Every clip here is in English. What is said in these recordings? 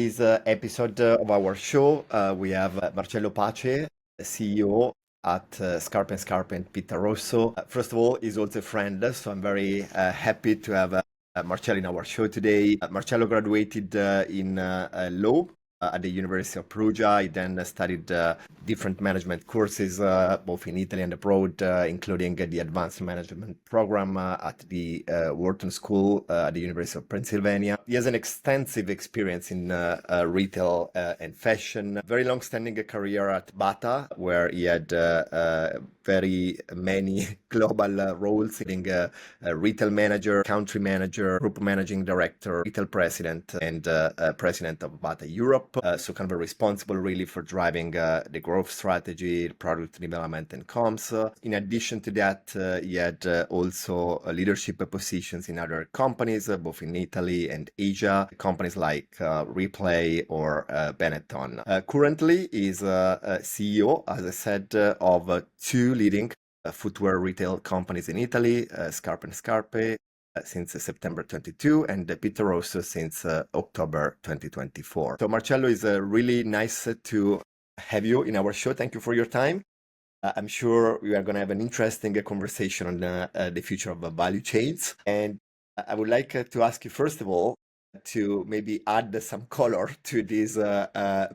this episode of our show, we have Marcello Pace, CEO at Scarpe and Scarpe and PittaRosso. First of all, he's also a friend, so I'm very happy to have Marcello in our show today. Marcello graduated in law at the University of Perugia. He then studied different management courses, both in Italy and abroad, including the advanced management program at the Wharton School at the University of Pennsylvania. He has an extensive experience in retail and fashion, very long-standing career at Bata, where he had very many global roles, including retail manager, country manager, group managing director, retail president, and president of Bata Europe. So kind of responsible really for driving the growth strategy, product development, and comms. In addition to that, he had also leadership positions in other companies, both in Italy and Asia, companies like Replay or Benetton. Currently, he's CEO, as I said, of two leading footwear retail companies in Italy, Scarpe and Scarpe, since September 22 and PittaRosso since October 2024. So Marcello, is really nice to have you in our show. Thank you for your time. I'm sure we are going to have an interesting conversation on the future of value chains. And I would like to ask you, first of all, to maybe add some color to this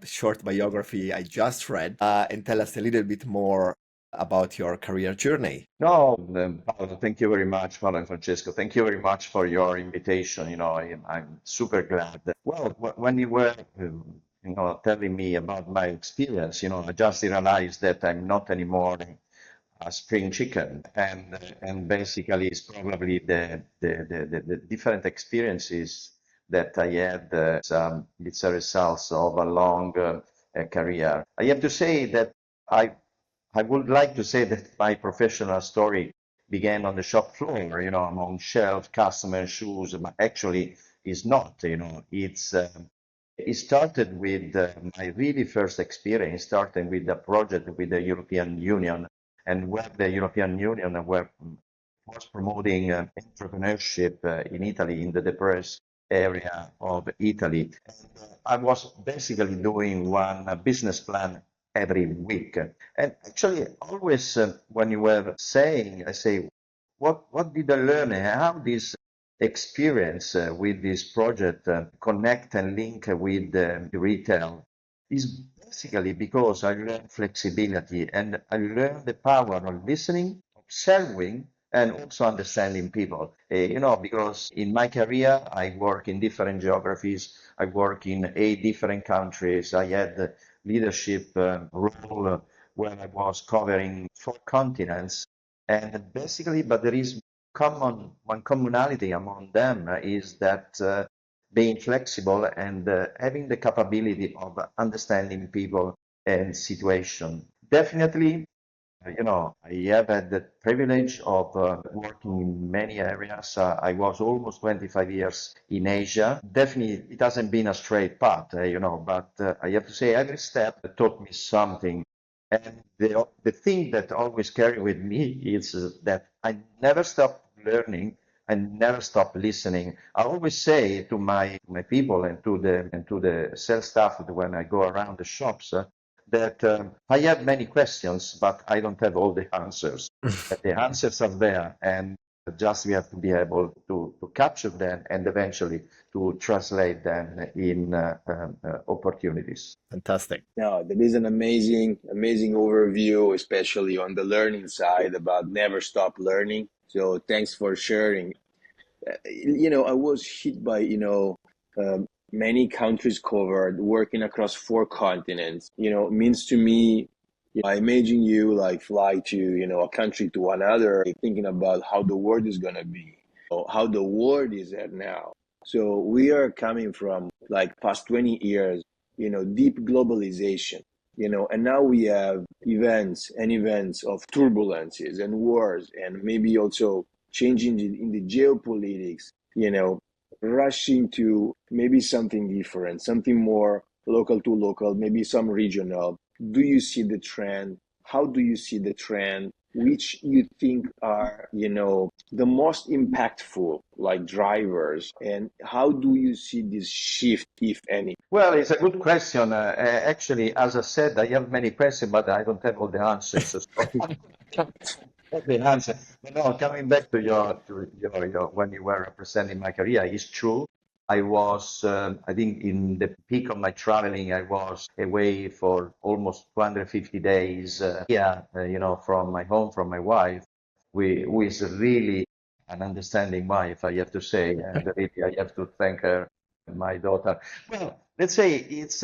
short biography I just read and tell us a little bit more about your career journey. No, Paolo, thank you very much, Paolo and Francesco. Thank you very much for your invitation. I'm super glad. Well, when you were, telling me about my experience, I just realized that I'm not anymore a spring chicken, and basically it's probably the different experiences that I had. It's a result of a long career. I have to say that I would like to say that my professional story began on the shop floor, among shelf, customer shoes, but actually it's not, it started with my really first experience, starting with a project with the European Union, and where the European Union was promoting entrepreneurship in Italy, in the depressed area of Italy. And, I was basically doing one business plan every week. And actually, always when you were saying, I say, what did I learn? How this experience with this project connect and link with retail is basically because I learned flexibility and I learned the power of listening, observing, and also understanding people. Because in my career, I work in different geographies. I work in 8 different countries. I had leadership role where I was covering 4 continents, and basically, but there is one commonality among them is that being flexible and having the capability of understanding people and situation. Definitely, I have had the privilege of working in many areas. I was almost 25 years in Asia. Definitely, it hasn't been a straight path, but I have to say every step taught me something. And the thing that always carry with me is that I never stop learning and never stop listening. I always say to my people and to the sales staff when I go around the shops, that I have many questions, but I don't have all the answers. But the answers are there, and just we have to be able to capture them and eventually to translate them in opportunities. Fantastic. No, that is an amazing overview, especially on the learning side about never stop learning. So thanks for sharing. I was hit by, many countries covered, working across 4 continents, means to me, I imagine you like fly to, a country to another, thinking about how the world is going to be, how the world is at now. So we are coming from like past 20 years, deep globalization, and now we have events of turbulences and wars, and maybe also changing in the geopolitics, rushing to maybe something different, something more local to local, maybe some regional. Do you see the trend? How do you see the trend which you think are, the most impactful, like drivers, and how do you see this shift, if any? Well, it's a good question. Actually, as I said, I have many questions, but I don't have all the answers. So not the answer. But no, coming back to your when you were representing my career, it's true. I was, I think, in the peak of my traveling, I was away for almost 250 days here, from my home, from my wife, who is really an understanding wife, I have to say, and really I have to thank her, my daughter. Well, let's say it's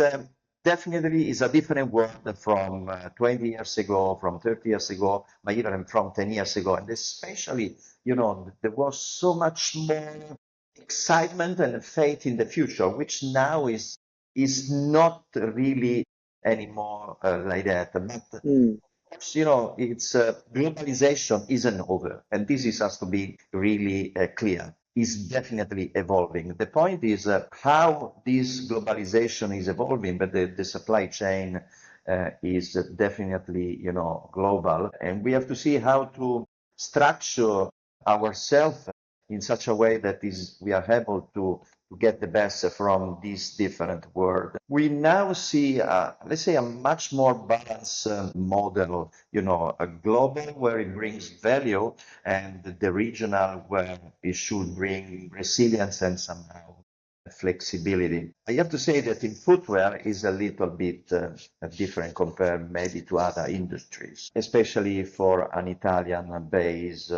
definitely is a different world from 20 years ago, from 30 years ago, but even from 10 years ago. And especially, there was so much more excitement and faith in the future, which now is not really anymore like that. But Mm. it's globalization isn't over, and this is has to be really clear. Is definitely evolving. The point is how this globalization is evolving, but the supply chain is definitely global, and we have to see how to structure ourselves in such a way that is we are able to get the best from this different world. We now see, let's say, a much more balanced model, a global where it brings value and the regional where it should bring resilience and somehow flexibility. I have to say that in footwear is a little bit different compared maybe to other industries, especially for an Italian-based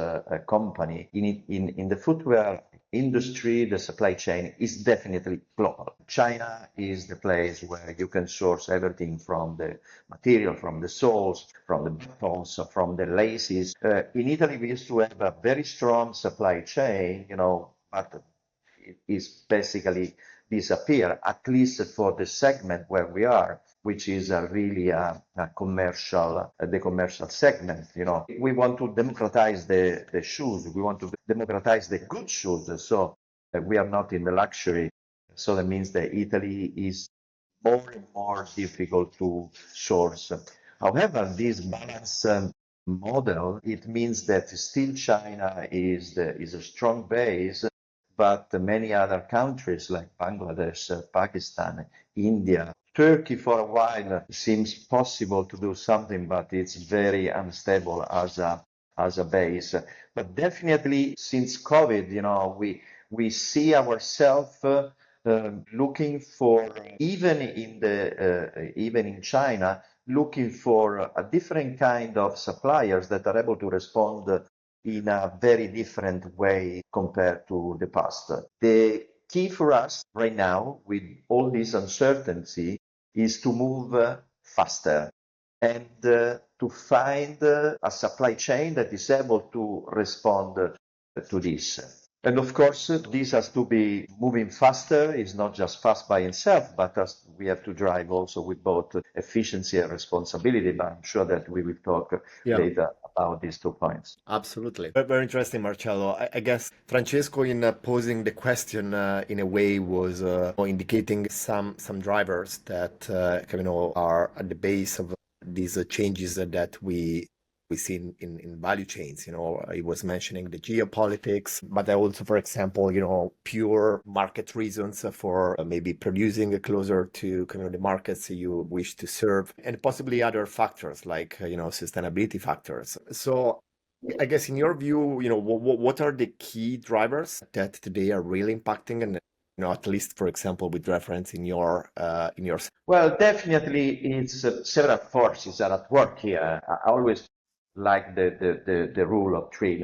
company. In the footwear industry, the supply chain is definitely global. China is the place where you can source everything from the material, from the soles, from the buttons, from the laces. In Italy, we used to have a very strong supply chain, but it is basically disappear, at least for the segment where we are, which is really a commercial, the commercial segment. We want to democratize the shoes. We want to democratize the good shoes. So we are not in the luxury. So that means that Italy is more and more difficult to source. However, this balance model, it means that still China is a strong base, but many other countries like Bangladesh, Pakistan, India, Turkey for a while seems possible to do something, but it's very unstable as a base. But definitely since COVID, we see ourselves looking for even in China, looking for a different kind of suppliers that are able to respond in a very different way compared to the past. The key for us right now, with all this uncertainty, is to move faster and to find a supply chain that is able to respond to this. And of course, this has to be moving faster. It's not just fast by itself, but we have to drive also with both efficiency and responsibility. But I'm sure that we will talk Yeah. later about these 2 points. Absolutely. Very, very interesting, Marcello. I guess Francesco, in posing the question, in a way, was indicating some drivers that are at the base of these changes that we see in value chains. He was mentioning the geopolitics, but also, for example, pure market reasons for maybe producing closer to the markets you wish to serve, and possibly other factors like sustainability factors. So I guess in your view, what are the key drivers that today are really impacting, and at least, for example, with reference in your Well, definitely, it's several forces are at work here. I always like the rule of three.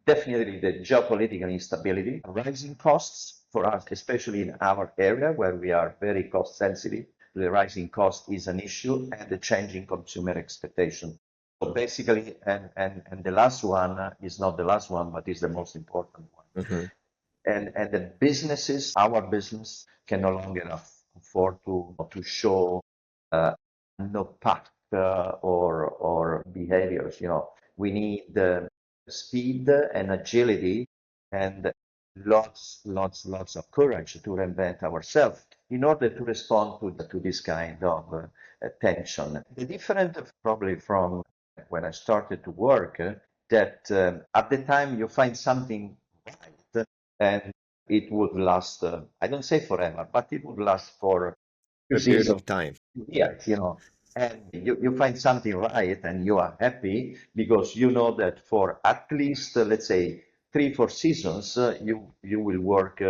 Definitely the geopolitical instability, rising costs for us, especially in our area where we are very cost sensitive. The rising cost is an issue, and the changing consumer expectation. So basically, and the last one is not the last one, but is the most important one. Mhm. And the businesses, our business, can no longer afford to show no pact or behaviors. We need speed and agility and lots of courage to reinvent ourselves in order to respond to this kind of tension. The different probably from when I started to work, that at the time you find something right, and it would last, I don't say forever, but it would last for A period seasons, of time. years, and you find something right and you are happy because you know that for at least, let's say, 3, 4 seasons, you will work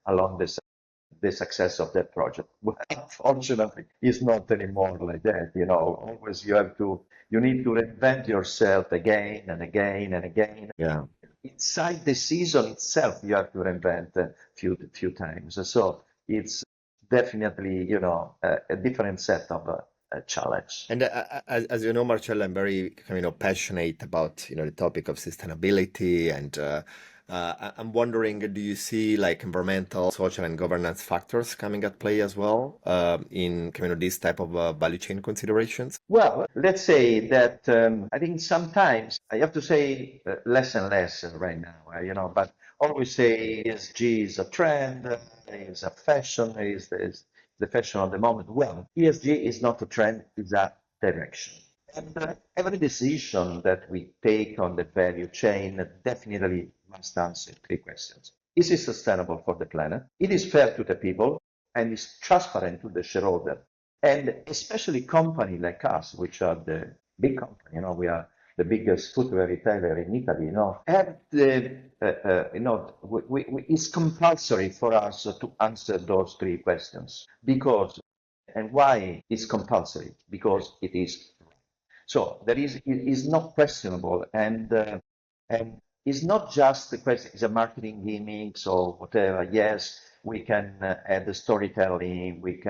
along the success of that project. Well, unfortunately, it's not anymore like that. Always you need to reinvent yourself again and again and again. Yeah. Inside the season itself, you have to reinvent a few times. So it's definitely, a different set of challenge. And as you know, Marcello, I'm very passionate about the topic of sustainability, and I'm wondering, do you see like environmental, social, and governance factors coming at play as well in this type of value chain considerations? Well, let's say that I think sometimes I have to say less and less right now, but always say ESG is a trend, is a fashion, is the fashion of the moment. Well, ESG is not a trend, it's a direction. And every decision that we take on the value chain definitely must answer 3 questions. Is it sustainable for the planet? It is fair to the people and is transparent to the shareholder. And especially company like us, which are the big company, we are the biggest footwear retailer in Italy, have it's compulsory for us to answer those 3 questions because, and why it's compulsory? Because it is. So it is not questionable, and it's not just the question. It's a marketing gimmicks or whatever. Yes, we can add the storytelling. We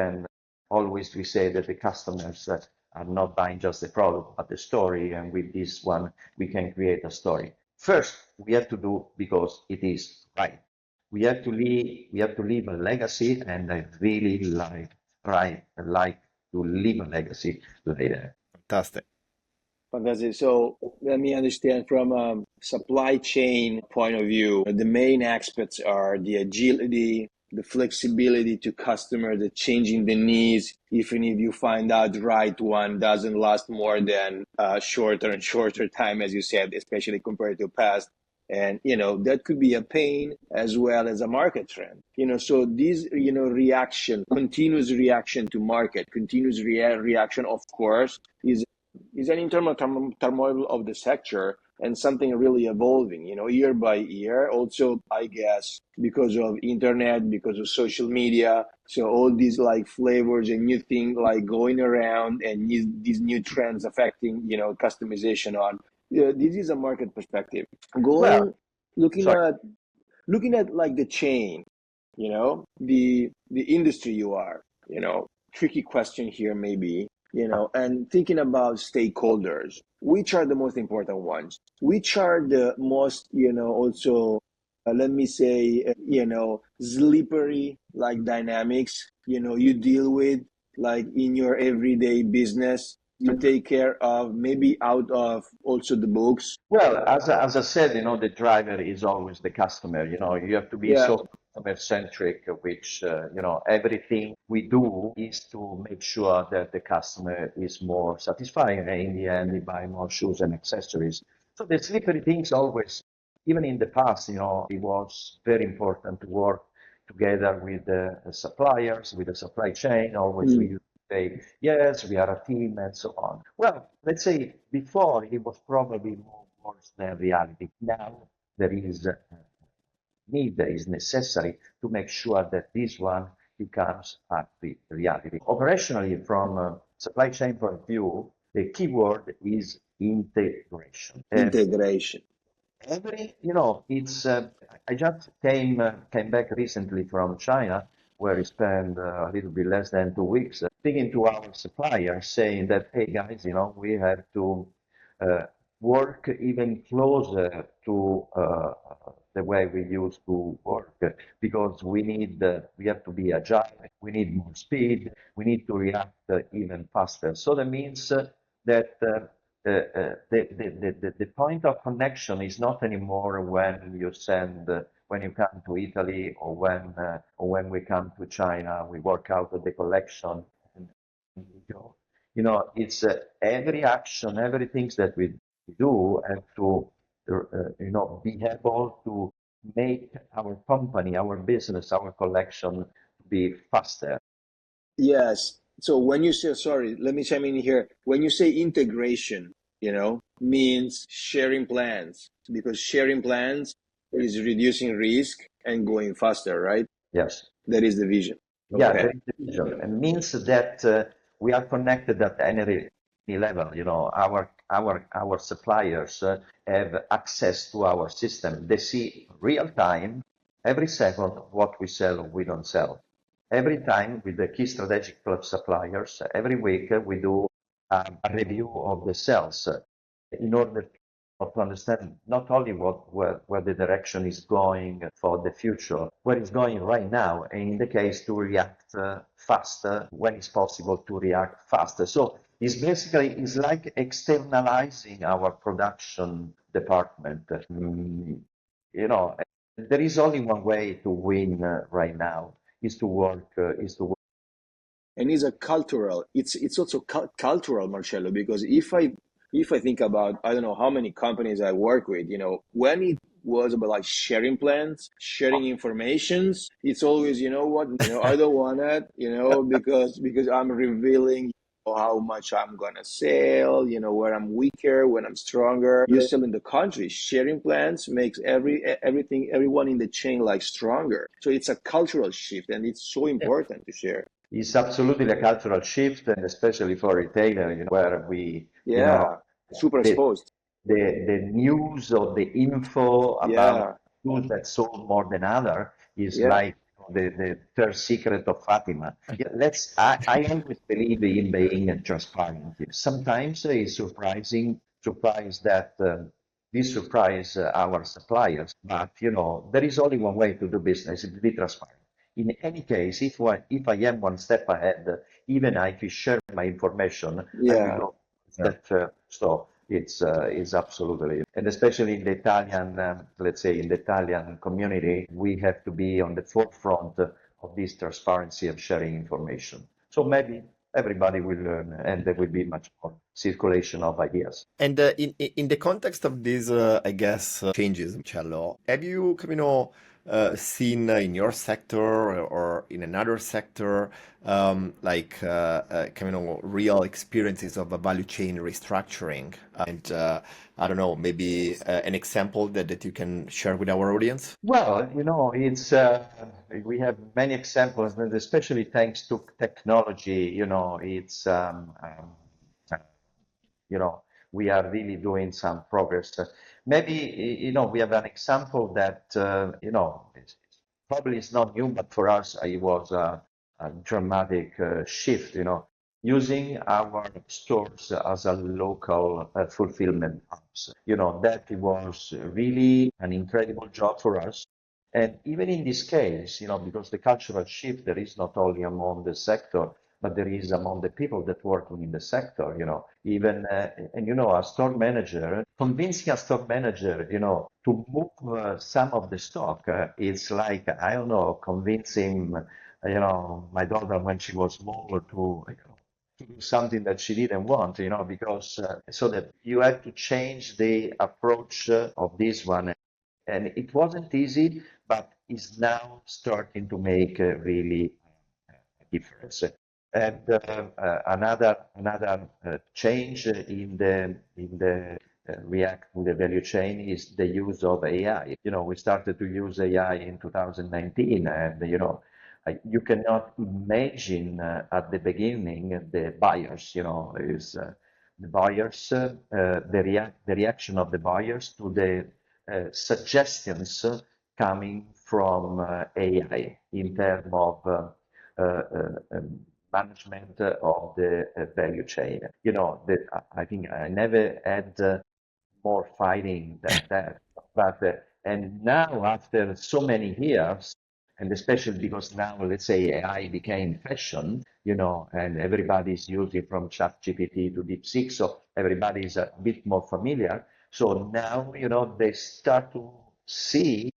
say that the customers are not buying just the product but the story, and with this one we can create a story. First, we have to do because it is right. We have to leave a legacy, and I really like to leave a legacy later. Fantastic. Fantastic. So let me understand from a supply chain point of view, the main aspects are the agility, the flexibility to customer, the changing the needs. Even if you find out the right one doesn't last more than shorter and shorter time, as you said, especially compared to past. And, that could be a pain as well as a market trend. So this, continuous reaction to market, continuous reaction, of course, is an internal turmoil of the sector and something really evolving, year by year. Also, I guess, because of internet, because of social media. So all these like flavors and new things like going around and these new trends affecting, customization on. This is a market perspective. Well, Looking sorry. at like the chain, the industry you are, tricky question here maybe, and thinking about stakeholders, which are the most important ones? Which are the most, also, let me say, slippery like dynamics, you deal with like in your everyday business to take care of, maybe out of also the books? Well, as I said, the driver is always the customer. You have to be Yeah. so customer centric, which, everything we do is to make sure that the customer is more satisfied. And in the end, they buy more shoes and accessories. So the slippery things always, even in the past, it was very important to work together with the suppliers, with the supply chain. Always we used to say, yes, we are a team and so on. Well, let's say before it was probably more worse than reality. Now there is need, there is necessary to make sure that this one becomes a reality. Operationally, from a supply chain point of view, the key word is integration. Integration. It's. I just came back recently from China, where I spent a little bit less than 2 weeks, speaking to our suppliers, saying that, hey guys, we have to uh, work even closer to the way we used to work because we have to be agile, we need more speed, we need to react even faster. So that means that the point of connection is not anymore when when you come to Italy or when we come to China, we work out the collection and we go. It's every action, everything that we do have to, be able to make our company, our business, our collection be faster. Yes. So when you say, sorry, let me chime in here. When you say integration, means sharing plans, because sharing plans is reducing risk and going faster, right? Yes. That is the vision. Yeah, Okay. there is division. It means that we are connected at any level. Our suppliers have access to our system. They see real time, every second, what we sell, we don't sell. Every time with the key strategic club suppliers, every week we do a review of the sales in order to understand not only where the direction is going for the future, where it's going right now, and in the case to react faster when it's possible to react faster. So it's like externalizing our production department. There is only one way to win right now is to work. And it's also cultural, Marcello, because if I think about, I don't know how many companies I work with, when it was about like sharing plans, sharing informations, it's always, what, I don't want it, because I'm revealing how much I'm gonna sell, where I'm weaker, when I'm stronger. You're still in the country. Sharing plans makes everyone in the chain like stronger. So it's a cultural shift, and it's so important to share. It's absolutely a cultural shift, and especially for retailer, where we, Yeah, super the, exposed. the news or the info about Yeah, tools that sold more than other is yeah. like the third secret of Fatima. Yeah, I always believe in being transparent. Sometimes it's surprise that we surprise our suppliers, but there is only one way to do business, to be transparent. In any case, if I am one step ahead, even if I share my information, I will Yeah. go step first. So it's absolutely, and especially in the Italian, let's say in the Italian community, we have to be on the forefront of this transparency and sharing information. So maybe everybody will learn, and there will be much more circulation of ideas. And in the context of these, I guess, changes, Cello, have you, seen in your sector or in another sector, real experiences of a value chain restructuring? And I don't know, maybe an example that you can share with our audience? Well, it's we have many examples, and especially thanks to technology. It's you know, we are really doing some progress. Maybe, we have an example that, probably it's not new, but for us, it was a dramatic shift, using our stores as a local fulfillment hubs. That was really an incredible job for us. And even in this case, because the cultural shift, there is not only among the sector, but there is among the people that working in the sector, even, and a store manager, convincing a store manager, to move some of the stock, it's like, I don't know, convincing, my daughter when she was small to do something that she didn't want, because so that you had to change the approach of this one. And it wasn't easy, but it's now starting to make really a difference. And another change in the react to the value chain is the use of AI. We started to use AI in 2019, and you cannot imagine at the beginning the buyers. Is the buyers the reaction of the buyers to the suggestions coming from AI in terms of management of the value chain. I think I never had more fighting than that. But and now after so many years, and especially because now let's say AI became fashion, and everybody's using from ChatGPT to DeepSeek, so everybody is a bit more familiar. So now, they start to see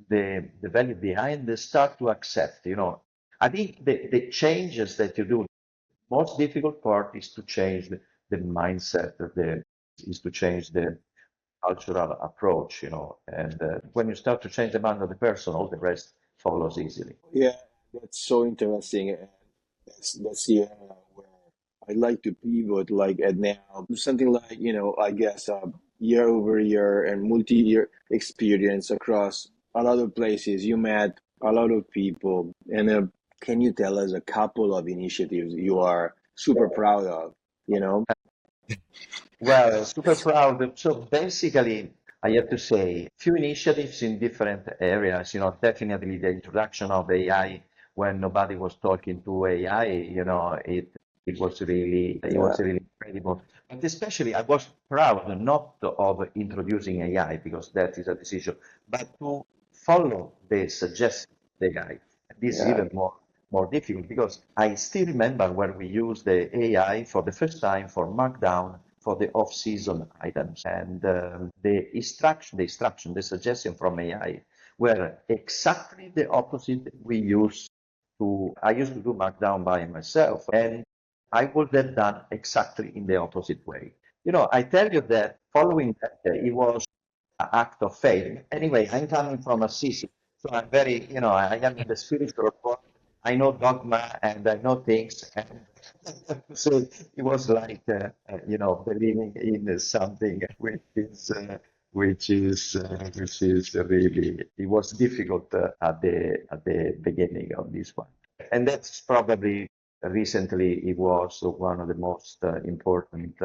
the value behind, they start to accept, I think the changes that you do, most difficult part is to change the mindset, is to change the cultural approach, and when you start to change the mind of the person, all the rest follows easily. Yeah, that's so interesting. And that's the area where I like to pivot, like at now, something like, I guess year over year and multi-year experience across a lot of places. You met a lot of people, and can you tell us a couple of initiatives you are super proud of? You know? Well, super proud. So basically, I have to say, few initiatives in different areas. Definitely the introduction of AI when nobody was talking to AI. It was really Yeah, incredible. And especially, I was proud not of introducing AI because that is a decision, but to follow the suggestion of the AI. This is yeah, even more difficult because I still remember when we used the AI for the first time for markdown for the off-season items, and the suggestion from AI were exactly the opposite we used to. I used to do markdown by myself, and I would have done exactly in the opposite way. I tell you that following that, it was an act of faith. Anyway, I'm coming from Assisi, so I'm very, I am in the spiritual world. I know dogma and I know things, and so it was like, believing in something which is really. It was difficult at the beginning of this one, and that's probably recently it was one of the most important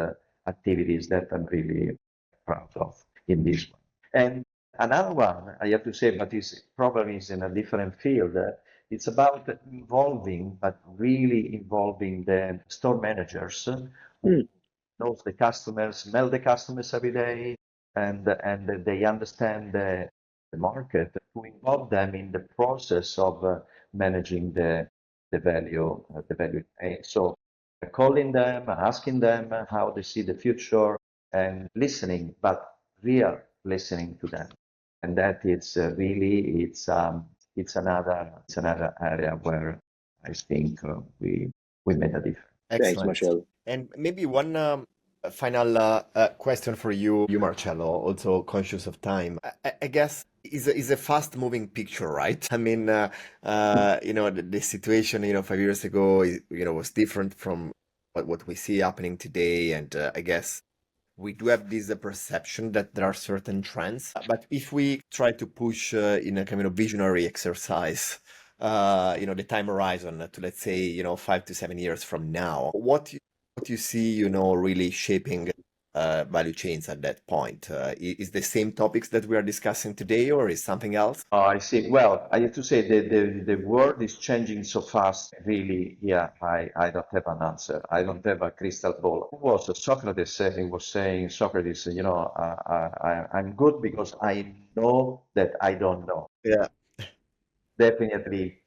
activities that I'm really proud of in this one. And another one, I have to say, but is probably is in a different field. It's about involving, but really involving the store managers who Hmm. knows the customers, smell the customers every day, and they understand the market. To involve them in the process of managing the value chain. So calling them, asking them how they see the future, and listening, but real listening to them. And that is really it's another area where I think we made a difference. Thanks, Excellent. Marcello. And maybe one final question for you, Marcello, also conscious of time. I guess is a fast-moving picture, right? I mean, the situation, 5 years ago, was different from what we see happening today. And I guess we do have this perception that there are certain trends. But if we try to push in a kind of visionary exercise, the time horizon to, let's say, 5 to 7 years from now, what you see, really shaping value chains at that point? Is the same topics that we are discussing today, or is something else? Oh, I see. Well, I have to say the world is changing so fast. Really, yeah, I don't have an answer. I don't have a crystal ball. Who was Socrates saying? Was saying Socrates, I'm good because I know that I don't know. Yeah. Definitely,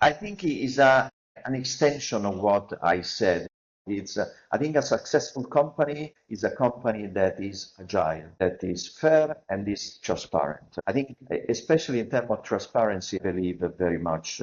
I think it is an extension of what I said. I think a successful company is a company that is agile, that is fair, and is transparent. I think, especially in terms of transparency, I believe very much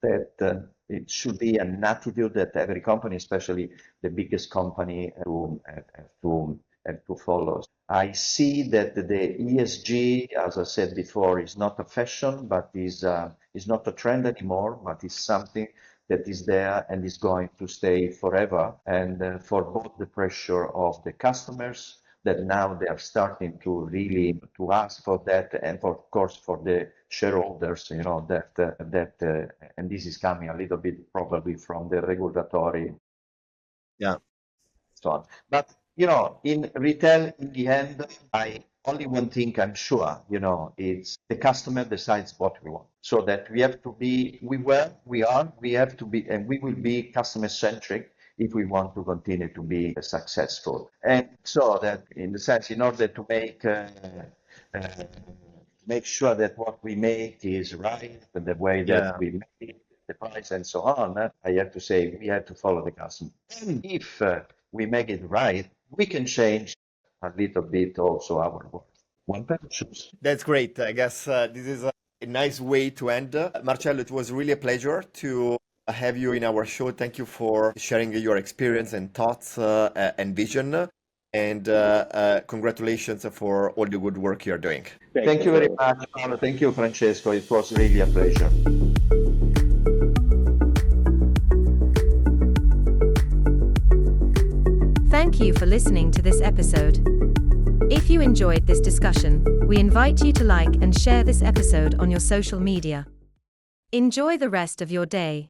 that it should be an attitude that every company, especially the biggest company, have to follow. I see that the ESG, as I said before, is not a fashion, but is not a trend anymore, but is something that is there and is going to stay forever. And for both the pressure of the customers, that now they are starting to really to ask for that, and for, of course, for the shareholders, and this is coming a little bit probably from the regulatory Yeah. so on. But in retail, in the end, I only one thing I'm sure, it's the customer decides what we want. So that we have to be, we have to be, and we will be customer centric if we want to continue to be successful. And so that, in the sense, in order to uh, make sure that what we make is right, and the way that Yeah. we make it, the price and so on, I have to say we have to follow the customer. And if we make it right, we can change a little bit also our work. One pair of shoes. That's great. I guess this is a nice way to end. Marcello, it was really a pleasure to have you in our show. Thank you for sharing your experience and thoughts and vision. And congratulations for all the good work you're doing. Thank you very much, Paolo. Thank you, Francesco. It was really a pleasure. Thank you for listening to this episode. If you enjoyed this discussion, we invite you to like and share this episode on your social media. Enjoy the rest of your day.